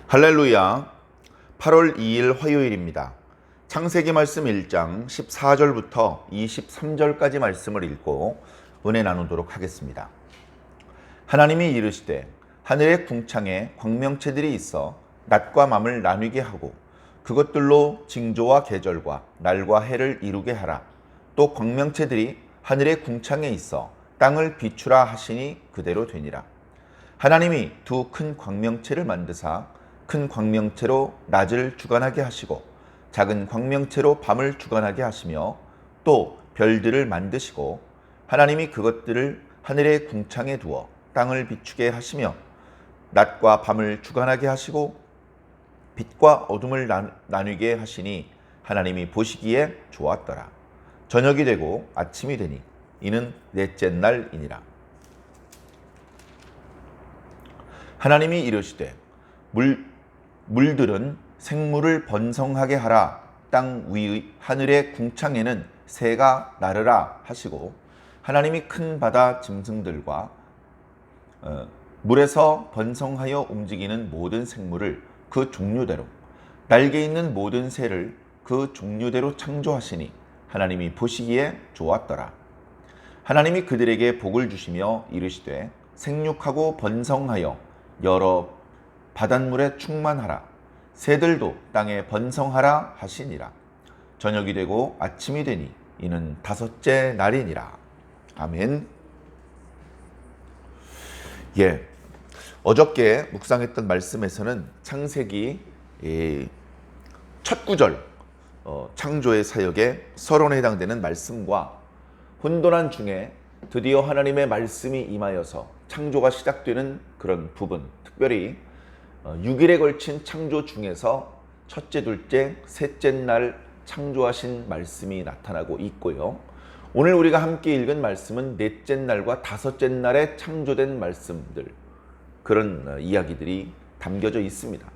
할렐루야. 8월 2일 화요일입니다. 창세기 말씀 1장 14절부터 23절까지 말씀을 읽고 은혜 나누도록 하겠습니다. 하나님이 이르시되 하늘의 궁창에 광명체들이 있어 낮과 밤을 나뉘게 하고 그것들로 징조와 계절과 날과 해를 이루게 하라. 또 광명체들이 하늘의 궁창에 있어 땅을 비추라 하시니 그대로 되니라. 하나님이 두 큰 광명체를 만드사 큰 광명체로 낮을 주관하게 하시고 작은 광명체로 밤을 주관하게 하시며 또 별들을 만드시고 하나님이 그것들을 하늘의 궁창에 두어 땅을 비추게 하시며 낮과 밤을 주관하게 하시고 빛과 어둠을 나뉘게 하시니 하나님이 보시기에 좋았더라. 저녁이 되고 아침이 되니 이는 넷째 날이니라. 하나님이 이르시되 물들은 생물을 번성하게 하라. 땅 위의 하늘의 궁창에는 새가 나르라 하시고 하나님이 큰 바다 짐승들과 물에서 번성하여 움직이는 모든 생물을 그 종류대로 날개 있는 모든 새를 그 종류대로 창조하시니 하나님이 보시기에 좋았더라. 하나님이 그들에게 복을 주시며 이르시되 생육하고 번성하여 여러 바닷물에 충만하라. 새들도 땅에 번성하라 하시니라. 저녁이 되고 아침이 되니 이는 다섯째 날이니라. 아멘. 어저께 묵상했던 말씀에서는 창세기 첫 구절 창조의 사역의 서론에 해당되는 말씀과 혼돈한 중에 드디어 하나님의 말씀이 임하여서 창조가 시작되는 그런 부분, 특별히 6일에 걸친 창조 중에서 첫째, 둘째, 셋째 날 창조하신 말씀이 나타나고 있고요. 오늘 우리가 함께 읽은 말씀은 넷째 날과 다섯째 날에 창조된 말씀들, 그런 이야기들이 담겨져 있습니다.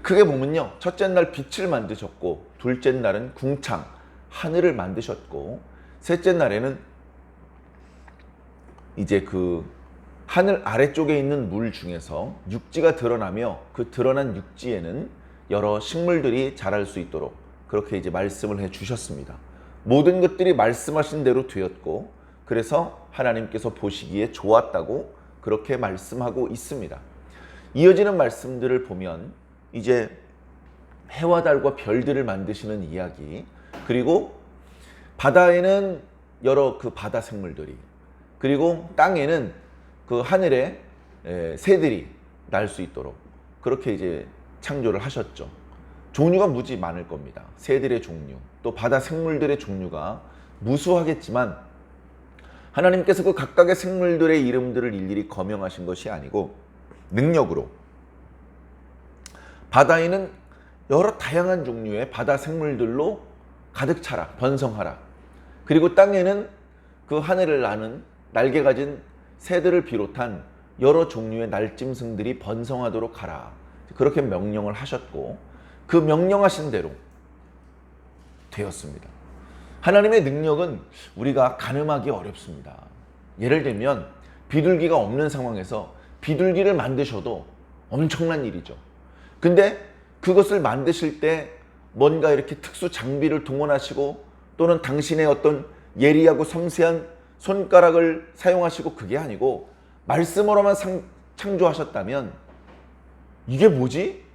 크게 보면요, 첫째 날 빛을 만드셨고 둘째 날은 궁창, 하늘을 만드셨고 셋째 날에는 이제 그 하늘 아래쪽에 있는 물 중에서 육지가 드러나며 그 드러난 육지에는 여러 식물들이 자랄 수 있도록 그렇게 이제 말씀을 해 주셨습니다. 모든 것들이 말씀하신 대로 되었고 그래서 하나님께서 보시기에 좋았다고 그렇게 말씀하고 있습니다. 이어지는 말씀들을 보면 이제 해와 달과 별들을 만드시는 이야기, 그리고 바다에는 여러 그 바다 생물들이, 그리고 땅에는 그 하늘에 새들이 날 수 있도록 그렇게 이제 창조를 하셨죠. 종류가 무지 많을 겁니다. 새들의 종류, 또 바다 생물들의 종류가 무수하겠지만 하나님께서 그 각각의 생물들의 이름들을 일일이 거명하신 것이 아니고 능력으로 바다에는 여러 다양한 종류의 바다 생물들로 가득 차라, 번성하라. 그리고 땅에는 그 하늘을 나는 날개 가진 새들을 비롯한 여러 종류의 날짐승들이 번성하도록 하라. 그렇게 명령을 하셨고 그 명령하신 대로 되었습니다. 하나님의 능력은 우리가 가늠하기 어렵습니다. 예를 들면 비둘기가 없는 상황에서 비둘기를 만드셔도 엄청난 일이죠. 근데 그것을 만드실 때 뭔가 이렇게 특수 장비를 동원하시고 또는 당신의 어떤 예리하고 섬세한 손가락을 사용하시고 그게 아니고 말씀으로만 창조하셨다면 이게 뭐지?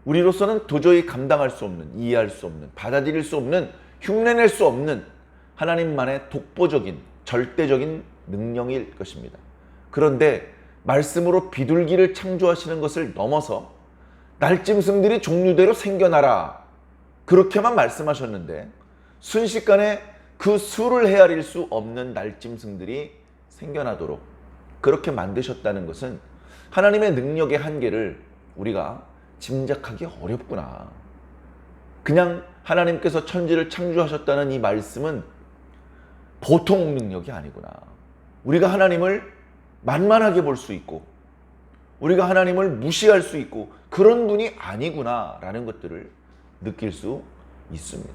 우리로서는 도저히 감당할 수 없는, 이해할 수 없는, 받아들일 수 없는, 흉내낼 수 없는 하나님만의 독보적인, 절대적인 능력일 것입니다. 그런데 말씀으로 비둘기를 창조하시는 것을 넘어서 날짐승들이 종류대로 생겨나라, 그렇게만 말씀하셨는데 순식간에 그 수를 헤아릴 수 없는 날짐승들이 생겨나도록 그렇게 만드셨다는 것은 하나님의 능력의 한계를 우리가 짐작하기 어렵구나. 그냥 하나님께서 천지를 창조하셨다는 이 말씀은 보통 능력이 아니구나. 우리가 하나님을 만만하게 볼 수 있고 우리가 하나님을 무시할 수 있고 그런 분이 아니구나 라는 것들을 느낄 수 있습니다.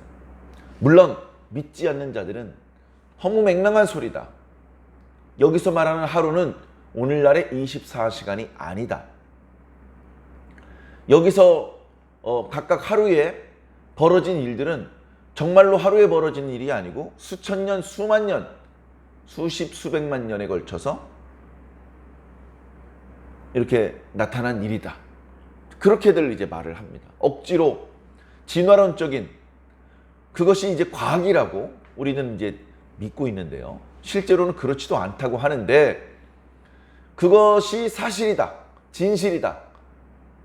물론 믿지 않는 자들은 허무맹랑한 소리다. 여기서 말하는 하루는 오늘날의 24시간이 아니다. 여기서 각각 하루에 벌어진 일들은 정말로 하루에 벌어진 일이 아니고 수천 년, 수만 년, 수십, 수백만 년에 걸쳐서 이렇게 나타난 일이다. 그렇게들 이제 말을 합니다. 억지로 진화론적인 그것이 이제 과학이라고 우리는 이제 믿고 있는데요. 실제로는 그렇지도 않다고 하는데 그것이 사실이다, 진실이다.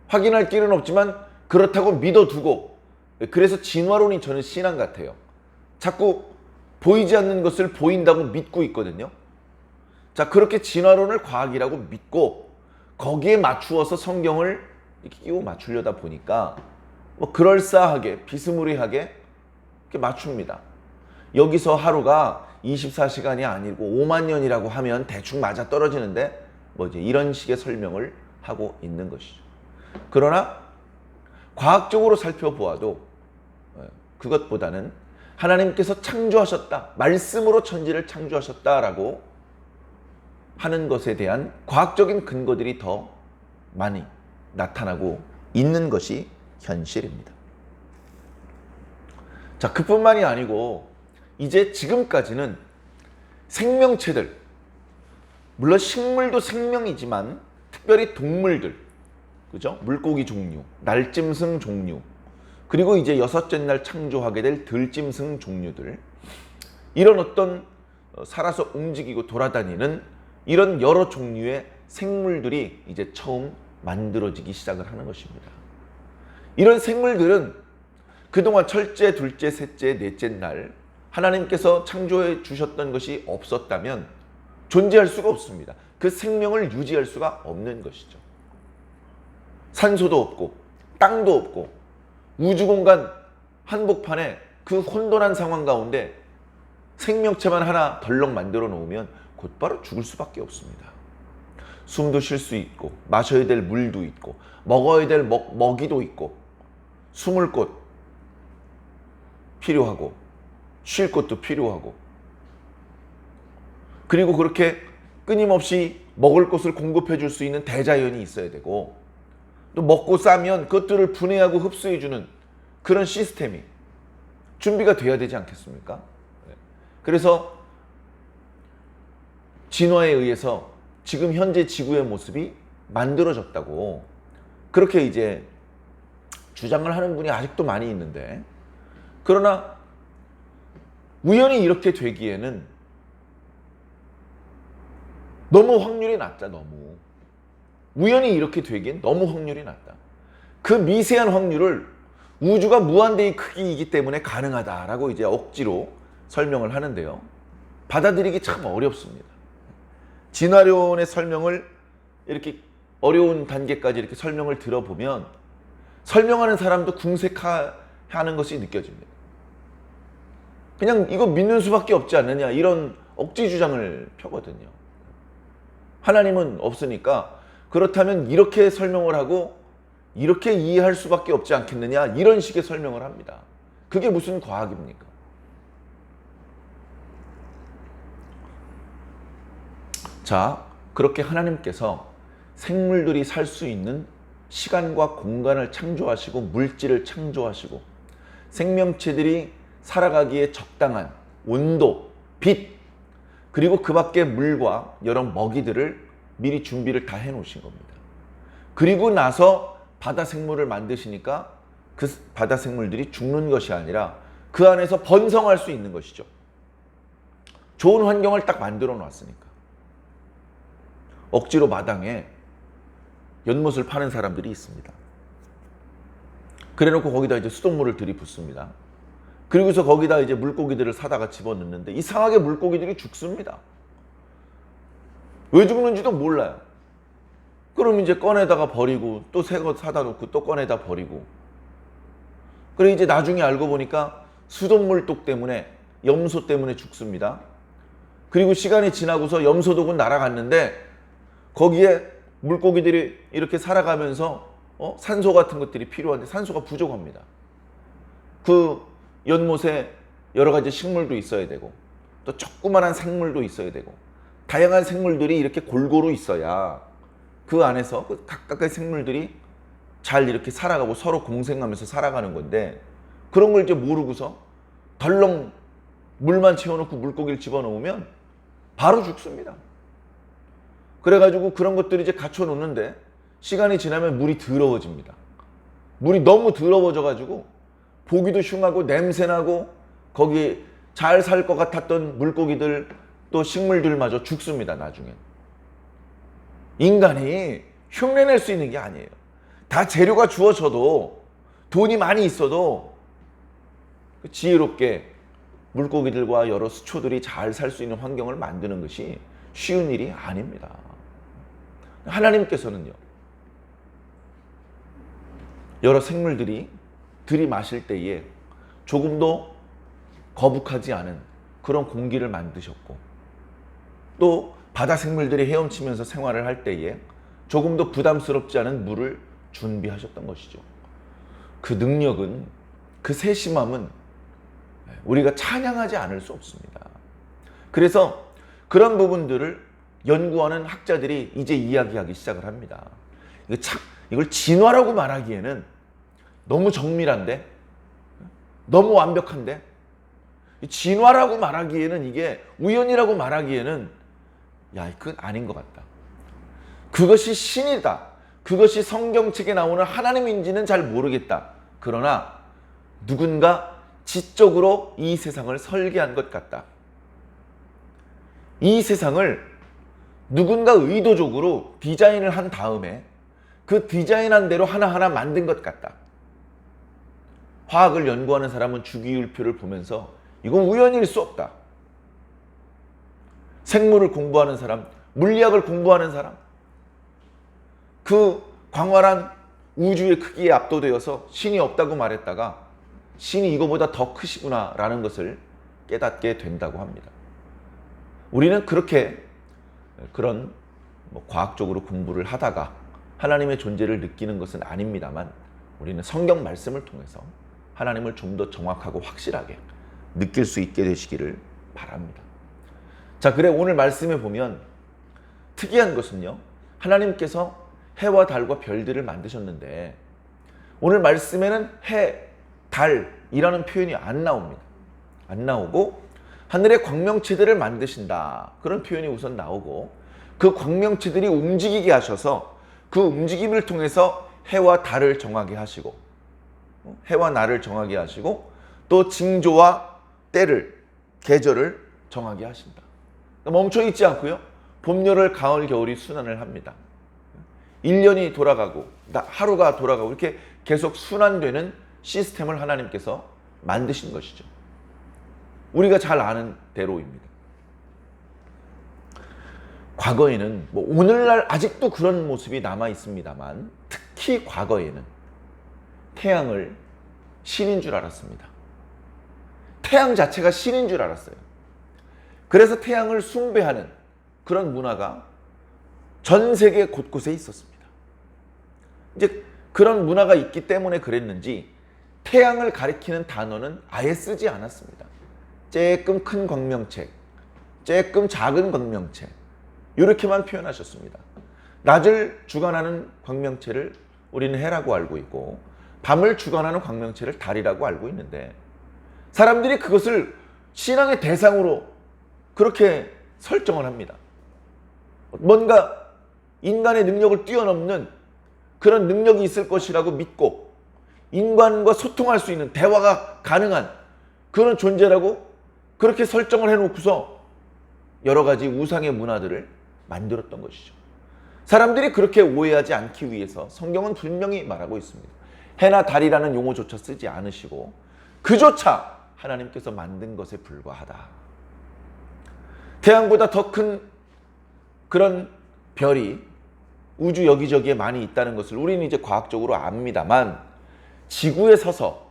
확인할 길은 없지만 그렇다고 믿어두고, 그래서 진화론이 저는 신앙 같아요. 자꾸 보이지 않는 것을 보인다고 믿고 있거든요. 자, 그렇게 진화론을 과학이라고 믿고 거기에 맞추어서 성경을 이렇게 끼워 맞추려다 보니까 뭐 그럴싸하게 비스무리하게 이렇게 맞춥니다. 여기서 하루가 24시간이 아니고 5만 년이라고 하면 대충 맞아 떨어지는데 뭐 이제 이런 식의 설명을 하고 있는 것이죠. 그러나 과학적으로 살펴보아도 그것보다는 하나님께서 창조하셨다, 말씀으로 천지를 창조하셨다라고 하는 것에 대한 과학적인 근거들이 더 많이 나타나고 있는 것이 현실입니다. 자, 그뿐만이 아니고 이제 지금까지는 생명체들, 물론 식물도 생명이지만 특별히 동물들, 그죠? 물고기 종류, 날짐승 종류, 그리고 이제 여섯째 날 창조하게 될 들짐승 종류들, 이런 어떤 살아서 움직이고 돌아다니는 이런 여러 종류의 생물들이 이제 처음 만들어지기 시작을 하는 것입니다. 이런 생물들은 그동안 첫째, 둘째, 셋째, 넷째 날 하나님께서 창조해 주셨던 것이 없었다면 존재할 수가 없습니다. 그 생명을 유지할 수가 없는 것이죠. 산소도 없고 땅도 없고 우주공간 한복판에 그 혼돈한 상황 가운데 생명체만 하나 덜렁 만들어 놓으면 곧바로 죽을 수밖에 없습니다. 숨도 쉴 수 있고 마셔야 될 물도 있고 먹어야 될 먹이도 있고 숨을 곳 필요하고 쉴 곳도 필요하고, 그리고 그렇게 끊임없이 먹을 것을 공급해 줄 수 있는 대자연이 있어야 되고, 또 먹고 싸면 그것들을 분해하고 흡수해주는 그런 시스템이 준비가 돼야 되지 않겠습니까? 그래서 진화에 의해서 지금 현재 지구의 모습이 만들어졌다고 그렇게 이제 주장을 하는 분이 아직도 많이 있는데, 그러나 우연히 이렇게 되기에는 너무 확률이 낮다. 너무 우연히 이렇게 되기엔 너무 확률이 낮다. 그 미세한 확률을 우주가 무한대의 크기이기 때문에 가능하다라고 이제 억지로 설명을 하는데요. 받아들이기 참 어렵습니다. 진화론의 설명을 이렇게 어려운 단계까지 이렇게 설명을 들어보면 설명하는 사람도 궁색하는 것이 느껴집니다. 그냥 이거 믿는 수밖에 없지 않느냐, 이런 억지 주장을 펴거든요. 하나님은 없으니까 그렇다면 이렇게 설명을 하고 이렇게 이해할 수밖에 없지 않겠느냐, 이런 식의 설명을 합니다. 그게 무슨 과학입니까? 자, 그렇게 하나님께서 생물들이 살 수 있는 시간과 공간을 창조하시고 물질을 창조하시고 생명체들이 살아가기에 적당한 온도, 빛, 그리고 그 밖에 물과 여러 먹이들을 미리 준비를 다 해놓으신 겁니다. 그리고 나서 바다 생물을 만드시니까 그 바다 생물들이 죽는 것이 아니라 그 안에서 번성할 수 있는 것이죠. 좋은 환경을 딱 만들어 놨으니까. 억지로 마당에 연못을 파는 사람들이 있습니다. 그래놓고 거기다 이제 수돗물을 들이붓습니다. 그리고서 거기다 이제 물고기들을 사다가 집어넣는데 이상하게 물고기들이 죽습니다. 왜 죽는지도 몰라요. 그럼 이제 꺼내다가 버리고 또 새 거 사다 놓고 또 꺼내다 버리고, 그래 이제 나중에 알고 보니까 수돗물독 때문에, 염소 때문에 죽습니다. 그리고 시간이 지나고서 염소독은 날아갔는데 거기에 물고기들이 이렇게 살아가면서 산소 같은 것들이 필요한데 산소가 부족합니다. 그 연못에 여러 가지 식물도 있어야 되고 또 조그만한 생물도 있어야 되고 다양한 생물들이 이렇게 골고루 있어야 그 안에서 그 각각의 생물들이 잘 이렇게 살아가고 서로 공생하면서 살아가는 건데, 그런 걸 이제 모르고서 덜렁 물만 채워놓고 물고기를 집어넣으면 바로 죽습니다. 그래가지고 그런 것들을 이제 갖춰 놓는데 시간이 지나면 물이 더러워집니다. 물이 너무 더러워져가지고 보기도 흉하고 냄새나고 거기 잘 살 것 같았던 물고기들 또 식물들마저 죽습니다. 나중엔. 인간이 흉내낼 수 있는 게 아니에요. 다 재료가 주어져도 돈이 많이 있어도 지혜롭게 물고기들과 여러 수초들이 잘 살 수 있는 환경을 만드는 것이 쉬운 일이 아닙니다. 하나님께서는요, 여러 생물들이 들이마실 때에 조금도 거북하지 않은 그런 공기를 만드셨고, 또 바다 생물들이 헤엄치면서 생활을 할 때에 조금도 부담스럽지 않은 물을 준비하셨던 것이죠. 그 능력은, 그 세심함은 우리가 찬양하지 않을 수 없습니다. 그래서 그런 부분들을 연구하는 학자들이 이제 이야기하기 시작을 합니다. 이걸 진화라고 말하기에는 너무 정밀한데, 너무 완벽한데, 진화라고 말하기에는, 이게 우연이라고 말하기에는 그건 아닌 것 같다. 그것이 신이다. 그것이 성경책에 나오는 하나님인지는 잘 모르겠다. 그러나 누군가 지적으로 이 세상을 설계한 것 같다. 이 세상을 누군가 의도적으로 디자인을 한 다음에 그 디자인한 대로 하나하나 만든 것 같다. 화학을 연구하는 사람은 주기율표를 보면서 이건 우연일 수 없다. 생물을 공부하는 사람, 물리학을 공부하는 사람, 그 광활한 우주의 크기에 압도되어서 신이 없다고 말했다가 신이 이거보다 더 크시구나 라는 것을 깨닫게 된다고 합니다. 우리는 그렇게 그런 과학적으로 공부를 하다가 하나님의 존재를 느끼는 것은 아닙니다만, 우리는 성경 말씀을 통해서 하나님을 좀 더 정확하고 확실하게 느낄 수 있게 되시기를 바랍니다. 자, 그래 오늘 말씀에 보면 특이한 것은요, 하나님께서 해와 달과 별들을 만드셨는데 오늘 말씀에는 해, 달이라는 표현이 안 나옵니다. 안 나오고 하늘의 광명체들을 만드신다, 그런 표현이 우선 나오고, 그 광명체들이 움직이게 하셔서 그 움직임을 통해서 해와 달을 정하게 하시고, 해와 날을 정하게 하시고, 또 징조와 때를, 계절을 정하게 하신다. 멈춰 있지 않고요, 봄, 여름, 가을, 겨울이 순환을 합니다. 1년이 돌아가고 하루가 돌아가고 이렇게 계속 순환되는 시스템을 하나님께서 만드신 것이죠. 우리가 잘 아는 대로입니다. 과거에는 오늘날 아직도 그런 모습이 남아 있습니다만, 특히 과거에는 태양을 신인 줄 알았습니다. 태양 자체가 신인 줄 알았어요. 그래서 태양을 숭배하는 그런 문화가 전 세계 곳곳에 있었습니다. 이제 그런 문화가 있기 때문에 그랬는지 태양을 가리키는 단어는 아예 쓰지 않았습니다. 쬐끔 큰 광명체, 쬐끔 작은 광명체, 이렇게만 표현하셨습니다. 낮을 주관하는 광명체를 우리는 해라고 알고 있고, 밤을 주관하는 광명체를 달이라고 알고 있는데, 사람들이 그것을 신앙의 대상으로 그렇게 설정을 합니다. 뭔가 인간의 능력을 뛰어넘는 그런 능력이 있을 것이라고 믿고, 인간과 소통할 수 있는, 대화가 가능한 그런 존재라고 그렇게 설정을 해놓고서 여러 가지 우상의 문화들을 만들었던 것이죠. 사람들이 그렇게 오해하지 않기 위해서 성경은 분명히 말하고 있습니다. 해나 달이라는 용어조차 쓰지 않으시고, 그조차 하나님께서 만든 것에 불과하다. 태양보다 더 큰 그런 별이 우주 여기저기에 많이 있다는 것을 우리는 이제 과학적으로 압니다만, 지구에 서서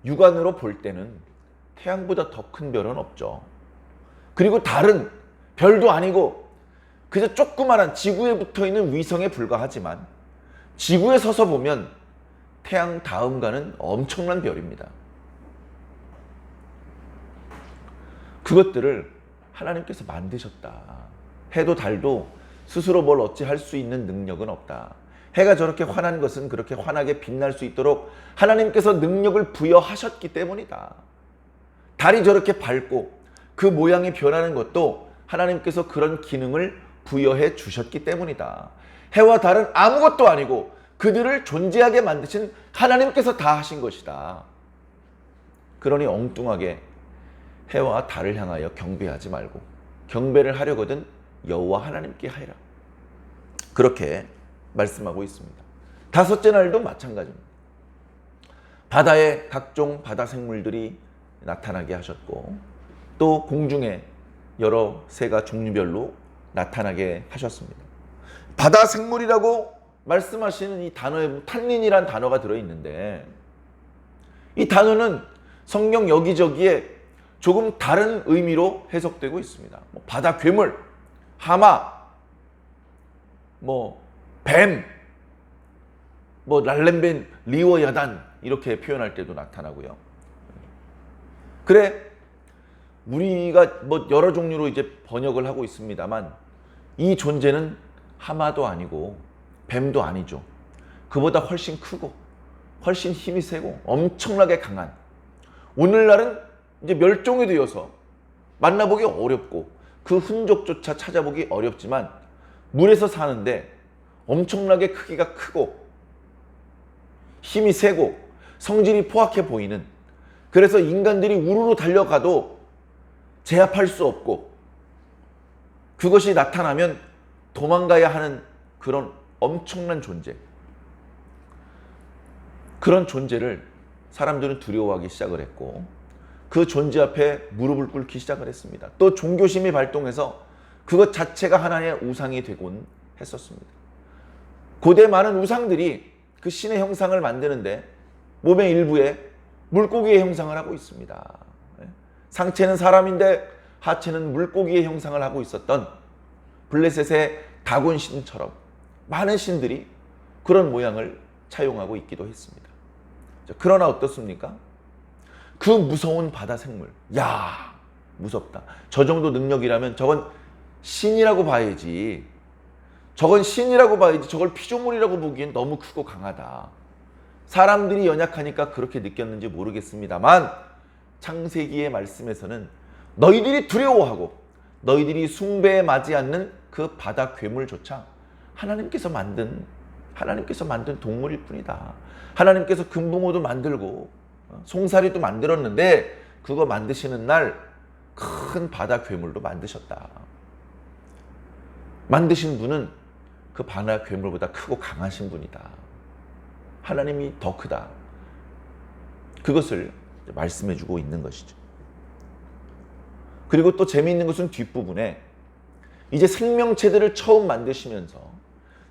육안으로 볼 때는 태양보다 더 큰 별은 없죠. 그리고 달은 별도 아니고 그저 조그마한 지구에 붙어있는 위성에 불과하지만, 지구에 서서 보면 태양 다음가는 엄청난 별입니다. 그것들을 하나님께서 만드셨다. 해도 달도 스스로 뭘 어찌 할 수 있는 능력은 없다. 해가 저렇게 환한 것은 그렇게 환하게 빛날 수 있도록 하나님께서 능력을 부여하셨기 때문이다. 달이 저렇게 밝고 그 모양이 변하는 것도 하나님께서 그런 기능을 부여해 주셨기 때문이다. 해와 달은 아무것도 아니고 그들을 존재하게 만드신 하나님께서 다 하신 것이다. 그러니 엉뚱하게 해와 달을 향하여 경배하지 말고 경배를 하려거든 여호와 하나님께 하리라. 그렇게 말씀하고 있습니다. 다섯째 날도 마찬가지입니다. 바다에 각종 바다 생물들이 나타나게 하셨고 또 공중에 여러 새가 종류별로 나타나게 하셨습니다. 바다 생물이라고 말씀하시는 이 단어에 탄닌이란 단어가 들어있는데 이 단어는 성경 여기저기에 조금 다른 의미로 해석되고 있습니다. 바다 괴물, 하마, 뱀, 랄렘벤, 리워야단 이렇게 표현할 때도 나타나고요. 그래 우리가 여러 종류로 이제 번역을 하고 있습니다만 이 존재는 하마도 아니고 뱀도 아니죠. 그보다 훨씬 크고 훨씬 힘이 세고 엄청나게 강한, 오늘날은 이제 멸종이 되어서 만나보기 어렵고 그 흔적조차 찾아보기 어렵지만 물에서 사는데 엄청나게 크기가 크고 힘이 세고 성질이 포악해 보이는, 그래서 인간들이 우르르 달려가도 제압할 수 없고 그것이 나타나면 도망가야 하는 그런 엄청난 존재, 그런 존재를 사람들은 두려워하기 시작을 했고 그 존재 앞에 무릎을 꿇기 시작을 했습니다. 또 종교심이 발동해서 그것 자체가 하나의 우상이 되곤 했었습니다. 고대 많은 우상들이 그 신의 형상을 만드는데 몸의 일부에 물고기의 형상을 하고 있습니다. 상체는 사람인데 하체는 물고기의 형상을 하고 있었던 블레셋의 다곤 신처럼 많은 신들이 그런 모양을 차용하고 있기도 했습니다. 그러나 어떻습니까? 그 무서운 바다 생물, 야 무섭다. 저 정도 능력이라면 저건 신이라고 봐야지. 저건 신이라고 봐야지. 저걸 피조물이라고 보기엔 너무 크고 강하다. 사람들이 연약하니까 그렇게 느꼈는지 모르겠습니다만 창세기의 말씀에서는 너희들이 두려워하고 너희들이 숭배에 맞지 않는 그 바다 괴물조차 하나님께서 만든 동물일 뿐이다. 하나님께서 금붕어도 만들고 송사리도 만들었는데 그거 만드시는 날 큰 바다 괴물도 만드셨다. 만드신 분은 그 바다 괴물보다 크고 강하신 분이다. 하나님이 더 크다. 그것을 말씀해주고 있는 것이죠. 그리고 또 재미있는 것은 뒷부분에 이제 생명체들을 처음 만드시면서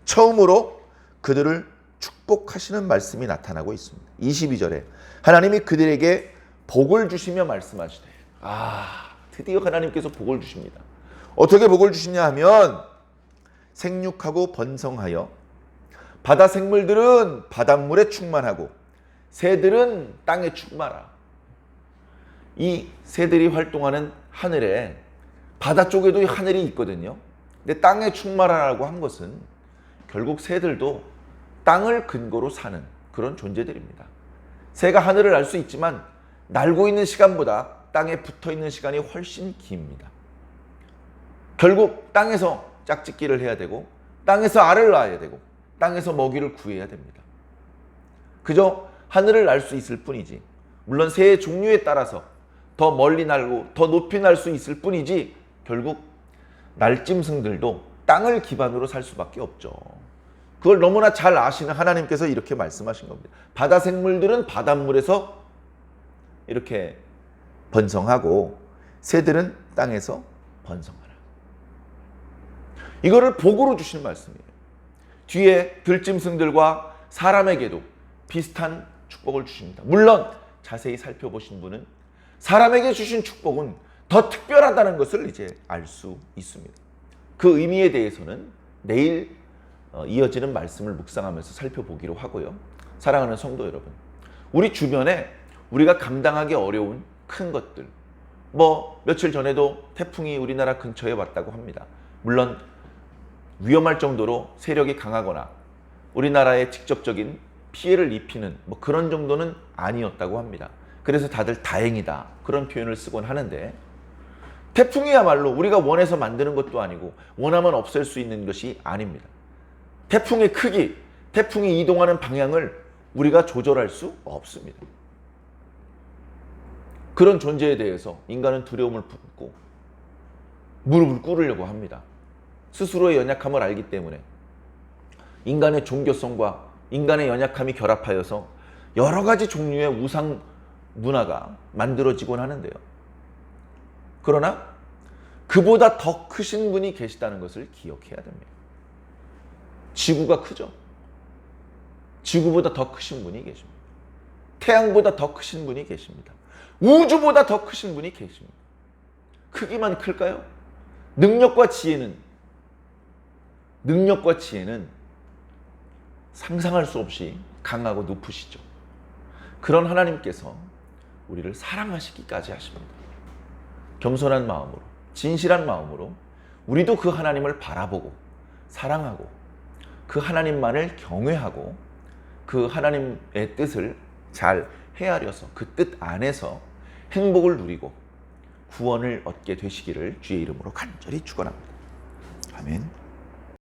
처음으로 그들을 축복하시는 말씀이 나타나고 있습니다. 22절에 하나님이 그들에게 복을 주시며 말씀하시되, 드디어 하나님께서 복을 주십니다. 어떻게 복을 주시냐 하면 생육하고 번성하여 바다 생물들은 바닷물에 충만하고 새들은 땅에 충만하라. 이 새들이 활동하는 하늘에 바다 쪽에도 하늘이 있거든요. 근데 땅에 충만하라고 한 것은 결국 새들도 땅을 근거로 사는 그런 존재들입니다. 새가 하늘을 날 수 있지만 날고 있는 시간보다 땅에 붙어 있는 시간이 훨씬 깁니다. 결국 땅에서 짝짓기를 해야 되고 땅에서 알을 낳아야 되고 땅에서 먹이를 구해야 됩니다. 그저 하늘을 날 수 있을 뿐이지, 물론 새의 종류에 따라서 더 멀리 날고 더 높이 날 수 있을 뿐이지 결국 날짐승들도 땅을 기반으로 살 수밖에 없죠. 그걸 너무나 잘 아시는 하나님께서 이렇게 말씀하신 겁니다. 바다 생물들은 바닷물에서 이렇게 번성하고 새들은 땅에서 번성하라. 이거를 복으로 주시는 말씀이에요. 뒤에 들짐승들과 사람에게도 비슷한 축복을 주십니다. 물론 자세히 살펴보신 분은 사람에게 주신 축복은 더 특별하다는 것을 이제 알 수 있습니다. 그 의미에 대해서는 내일 이어지는 말씀을 묵상하면서 살펴보기로 하고요. 사랑하는 성도 여러분, 우리 주변에 우리가 감당하기 어려운 큰 것들, 며칠 전에도 태풍이 우리나라 근처에 왔다고 합니다. 물론 위험할 정도로 세력이 강하거나 우리나라에 직접적인 피해를 입히는 뭐 그런 정도는 아니었다고 합니다. 그래서 다들 다행이다 그런 표현을 쓰곤 하는데, 태풍이야말로 우리가 원해서 만드는 것도 아니고 원하면 없앨 수 있는 것이 아닙니다. 태풍의 크기, 태풍이 이동하는 방향을 우리가 조절할 수 없습니다. 그런 존재에 대해서 인간은 두려움을 품고 무릎을 꿇으려고 합니다. 스스로의 연약함을 알기 때문에 인간의 종교성과 인간의 연약함이 결합하여서 여러 가지 종류의 우상 문화가 만들어지곤 하는데요. 그러나 그보다 더 크신 분이 계시다는 것을 기억해야 됩니다. 지구가 크죠. 지구보다 더 크신 분이 계십니다. 태양보다 더 크신 분이 계십니다. 우주보다 더 크신 분이 계십니다. 크기만 클까요? 능력과 지혜는 상상할 수 없이 강하고 높으시죠. 그런 하나님께서 우리를 사랑하시기까지 하십니다. 겸손한 마음으로, 진실한 마음으로 우리도 그 하나님을 바라보고 사랑하고 그 하나님만을 경외하고 그 하나님의 뜻을 잘 헤아려서 그 뜻 안에서 행복을 누리고 구원을 얻게 되시기를 주의 이름으로 간절히 축원합니다. 아멘.